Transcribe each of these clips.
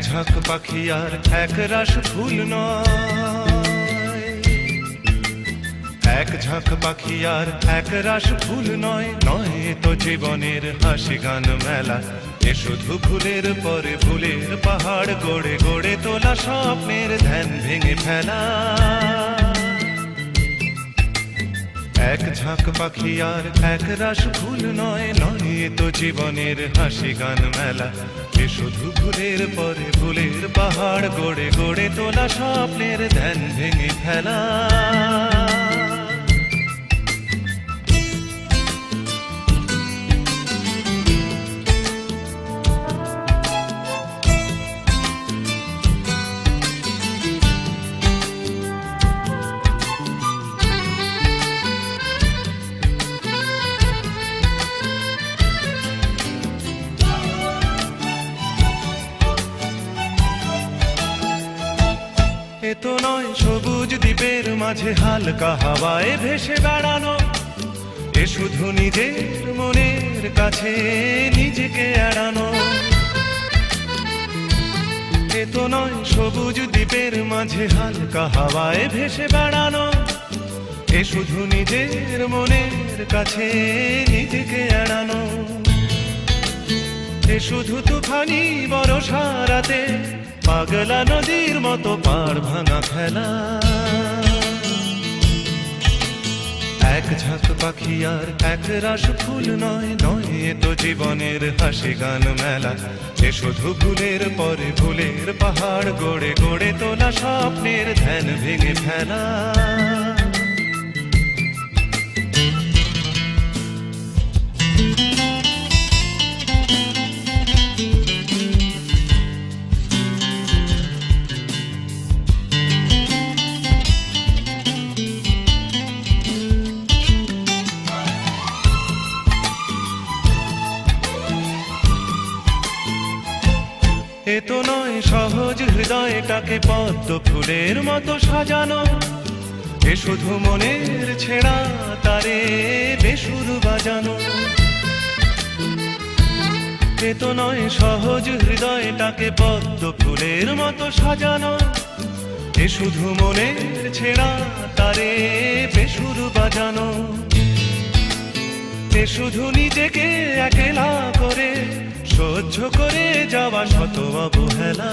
ঝাঁক পাখি আর এক রাশ ফুল নয়, এক ঝাঁক পাখি আর এক রাশ ফুল নয়, নয় তো জীবনের হাসি গান মেলা। এ শুধু ভুলের পরে ভুলের পাহাড় গড়ে গড়ে তোলা স্বপ্নের ধ্যান ভেঙে ফেলা। এক ঝাঁক পাখি আর এক রাশ ফুল নয়, নয় তো জীবনের হাসি গান মেলা। এ শুধু ভুলের পরে ভুলের পাহাড় গড়ে গড়ে তোলা স্বপ্নের ধ্যান ভেঙে ফেলা। এ তো নয় সবুজ দ্বীপের মাঝে হালকা হাওয়ায় ভেসে বেড়ানো, এ শুধু নিজের মনের কাছে নিজেকে এড়ানো। এ তো নয় সবুজ দ্বীপের মাঝে হালকা হাওয়ায় ভেসে বেড়ানো, এ শুধু নিজের মনের কাছে নিজেকে এড়ানো। এ শুধু তুফানি বর্ষা রাতে পাগলা নদীর মতো পাড় ভাঙা খেলা। এক ঝাঁক পাখি আর এক রাশ ফুল নয়, নয় তো জীবনের হাসি গান মেলা। এ শুধু ভুলের পরে ভুলের পাহাড় গড়ে গড়ে তোলা স্বপ্নের ধ্যান ভেঙে ফেলা। এ তো নয় সহজ হৃদয়টাকে পদ্ম ফুলের মতো সাজানো, এ শুধু মনের ছেঁড়া তারে বেসুর বাজানো। এ তো নয় সহজ হৃদয়টাকে পদ্ম ফুলের মতো সাজানো, এ শুধু মনের ছেঁড়া তারে বেসুর বাজানো। এ শুধু নিজেকে একলা করে সহ্য করে যাওয়া শত অবহেলা।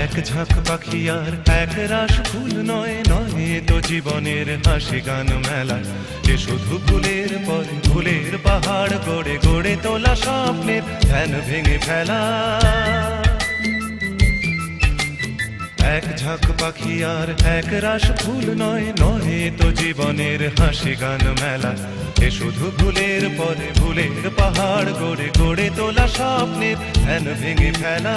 এক ঝাঁক পাখি আর এক রাশ ফুল নয়, নয় তো জীবনের হাসি গান মেলা। এ শুধু ভুলের পরে ভুলের পাহাড় গড়ে গড়ে তোলা স্বপ্নের ধ্যান ভেঙে ফেলা। এক ঝাঁক পাখি আর এক রাশ ফুল নয়, নয় তো জীবনের হাসি গান মেলা। এ শুধু ভুলের পরে ভুলের পাহাড় গড়ে গড়ে তোলা স্বপ্নের ধ্যান ভেঙে ফেলা।